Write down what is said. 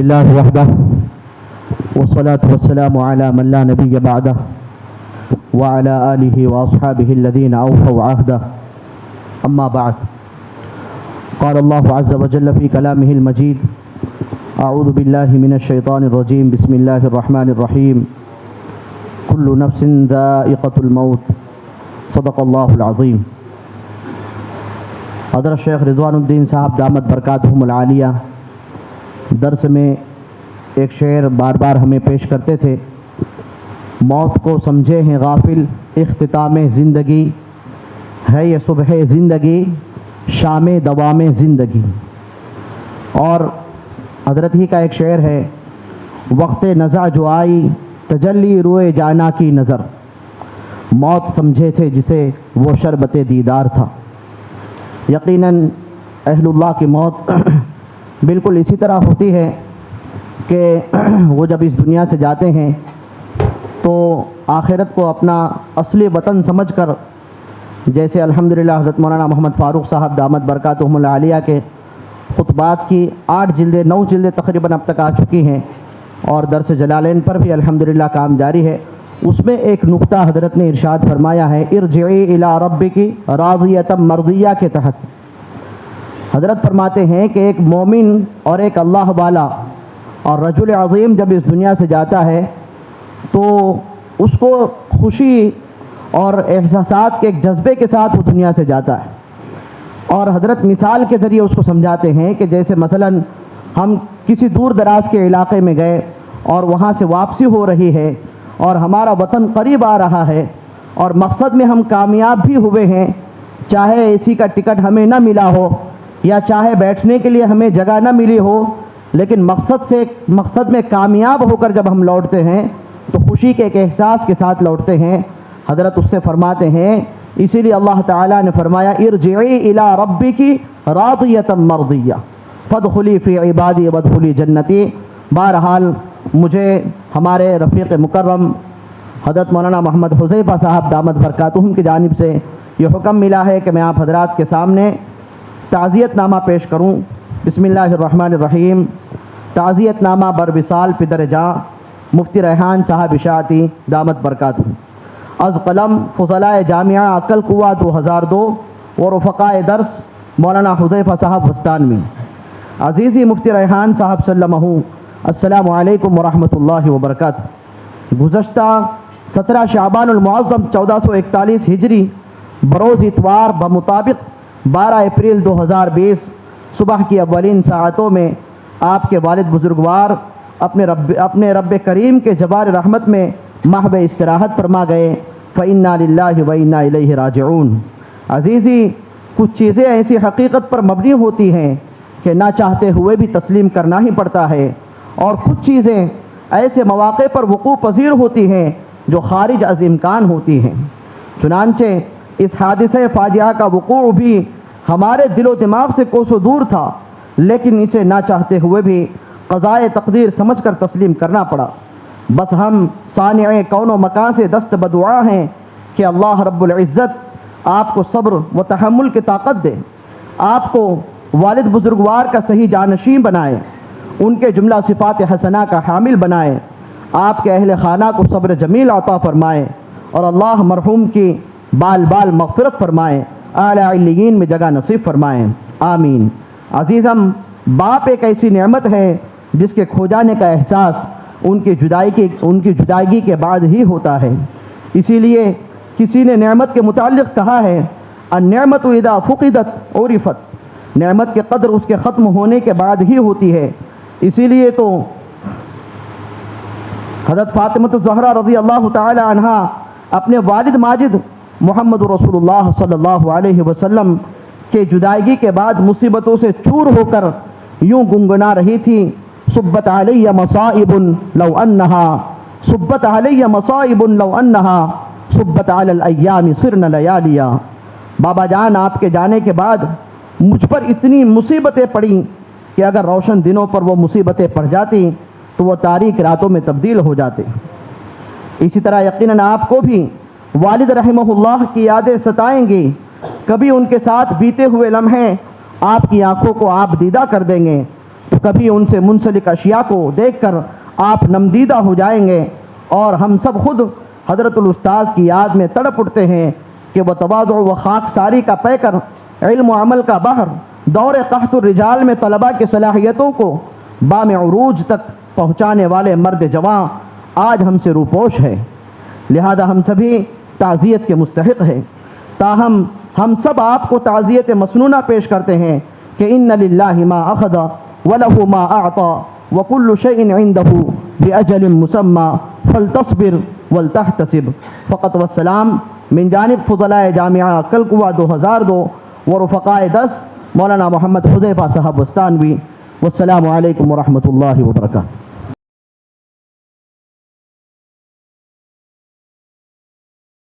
لله وحده والصلاة والسلام على من لا نبي بعده وعلى آله وأصحابه الذين أوفوا عهده أما بعد قال الله عز وجل في كلامه المجيد أعوذ بالله من الشيطان الرجيم بسم الله الرحمن الرحيم كل نفس ذائقة الموت صدق الله العظيم۔ حضرت شیخ رضوان الدین صاحب دامت برکاتہم العالیہ درس میں ایک شعر بار بار ہمیں پیش کرتے تھے، موت کو سمجھے ہیں غافل اختتام زندگی ہے یہ صبح زندگی شام دوام زندگی۔ اور حضرت ہی کا ایک شعر ہے، وقت نزع جو آئی تجلی روئے جانا کی نظر، موت سمجھے تھے جسے وہ شربت دیدار تھا۔ یقیناً اہل اللہ کی موت بالکل اسی طرح ہوتی ہے کہ وہ جب اس دنیا سے جاتے ہیں تو آخرت کو اپنا اصلی وطن سمجھ کر، جیسے الحمدللہ حضرت مولانا محمد فاروق صاحب دامت برکاتہم العالیہ کے خطبات کی 8 جلدیں 9 جلدیں تقریباً اب تک آ چکی ہیں، اور درس جلالین پر بھی الحمدللہ کام جاری ہے۔ اس میں ایک نقطہ حضرت نے ارشاد فرمایا ہے، ارجعی الی ربک راضیۃ مرضیہ کے تحت۔ حضرت فرماتے ہیں کہ ایک مومن اور ایک اللہ والا اور رجل عظیم جب اس دنیا سے جاتا ہے تو اس کو خوشی اور احساسات کے ایک جذبے کے ساتھ وہ دنیا سے جاتا ہے، اور حضرت مثال کے ذریعے اس کو سمجھاتے ہیں کہ جیسے مثلاً ہم کسی دور دراز کے علاقے میں گئے اور وہاں سے واپسی ہو رہی ہے اور ہمارا وطن قریب آ رہا ہے اور مقصد میں ہم کامیاب بھی ہوئے ہیں، چاہے اے سی کا ٹکٹ ہمیں نہ ملا ہو یا چاہے بیٹھنے کے لیے ہمیں جگہ نہ ملی ہو، لیکن مقصد میں کامیاب ہو کر جب ہم لوٹتے ہیں تو خوشی کے ایک احساس کے ساتھ لوٹتے ہیں۔ حضرت اس سے فرماتے ہیں، اسی لیے اللہ تعالیٰ نے فرمایا ارجعی الی ربک راضیۃ مرضیہ فادخلی فی عبادی وادخلی جنتی۔ بہرحال مجھے ہمارے رفیق مکرم حضرت مولانا محمد حذیفہ صاحب دامت برکاتہم کی جانب سے یہ حکم ملا ہے کہ میں آپ حضرات کے سامنے تعزیت نامہ پیش کروں۔ بسم اللہ الرحمن الرحیم۔ تعزیت نامہ بر وصال پدر جاں مفتی ریحان صاحب اشاعتی دامت برکاتہم، از قلم فضلائے جامعہ عقل قوہ 2002 و رفقائے درس مولانا حذیفہ صاحب وستانوی۔ عزیزی مفتی ریحان صاحب سلمہ السلام علیکم ورحمۃ اللہ وبرکاتہ۔ گزشتہ 17 شعبان المعظم 1441 ہجری بروز اتوار بمطابق 12 اپریل 2020 صبح کی اولین ساعتوں میں آپ کے والد بزرگوار اپنے رب کریم کے جبار رحمت میں محو استراحت فرما گئے۔ فإنا للہ وإنا الیہ راجعون۔ عزیزی، کچھ چیزیں ایسی حقیقت پر مبنی ہوتی ہیں کہ نہ چاہتے ہوئے بھی تسلیم کرنا ہی پڑتا ہے، اور کچھ چیزیں ایسے مواقع پر وقوع پذیر ہوتی ہیں جو خارج از امکان ہوتی ہیں۔ چنانچہ اس حادثہ فاجعہ کا وقوع بھی ہمارے دل و دماغ سے کوسوں دور تھا، لیکن اسے نہ چاہتے ہوئے بھی قضائے تقدیر سمجھ کر تسلیم کرنا پڑا۔ بس ہم صانع کون و مکان سے دست بدعا ہیں کہ اللہ رب العزت آپ کو صبر و تحمل کی طاقت دے، آپ کو والد بزرگوار کا صحیح جانشین بنائے، ان کے جملہ صفات حسنہ کا حامل بنائے، آپ کے اہل خانہ کو صبر جمیل عطا فرمائے، اور اللہ مرحوم کی بال بال مغفرت فرمائے، اعلیٰ علیین میں جگہ نصیب فرمائیں، آمین۔ عزیزم، باپ ایک ایسی نعمت ہے جس کے کھو جانے کا احساس ان کی جدائیگی کے بعد ہی ہوتا ہے۔ اسی لیے کسی نے نعمت کے متعلق کہا ہے، النعمت اذا فقدت عرفت، نعمت کے قدر اس کے ختم ہونے کے بعد ہی ہوتی ہے۔ اسی لیے تو حضرت فاطمہ الزہرا رضی اللہ تعالی عنہا اپنے والد ماجد محمد رسول اللہ صلی اللہ علیہ وسلم کے جدائیگی کے بعد مصیبتوں سے چور ہو کر یوں گنگنا رہی تھی، صبت علی مصائب لو انہا صبت علی مصائب لو انہا صبت علی الایام صرن لیالیا۔ بابا جان، آپ کے جانے کے بعد مجھ پر اتنی مصیبتیں پڑیں کہ اگر روشن دنوں پر وہ مصیبتیں پڑ جاتی تو وہ تاریک راتوں میں تبدیل ہو جاتے۔ اسی طرح یقیناً آپ کو بھی والد رحمہ اللہ کی یادیں ستائیں گی، کبھی ان کے ساتھ بیتے ہوئے لمحے آپ کی آنکھوں کو آپ دیدہ کر دیں گے، تو کبھی ان سے منسلک اشیاء کو دیکھ کر آپ نمدیدہ ہو جائیں گے، اور ہم سب خود حضرت الاستاذ کی یاد میں تڑپ اٹھتے ہیں کہ وہ تواضع و خاک ساری کا پیکر، علم و عمل کا بحر، دور قحط الرجال میں طلباء کی صلاحیتوں کو بام عروج تک پہنچانے والے مرد جواں آج ہم سے روپوش ہے، لہذا ہم سبھی تعزیت کے مستحق ہیں۔ تاہم ہم سب آپ کو تعزیت مسنونہ پیش کرتے ہیں کہ ان للہ ما اخذ وله ما اعطى وكل شيء عنده باجل مسمى فلتصبر ولتحتسب۔ فقط والسلام من جانب فضلاء جامعہ کلکوا 2002 ورفقاء 10 مولانا محمد حذیفہ صاحب وستانوی۔ والسلام علیکم ورحمۃ اللہ وبرکاتہ۔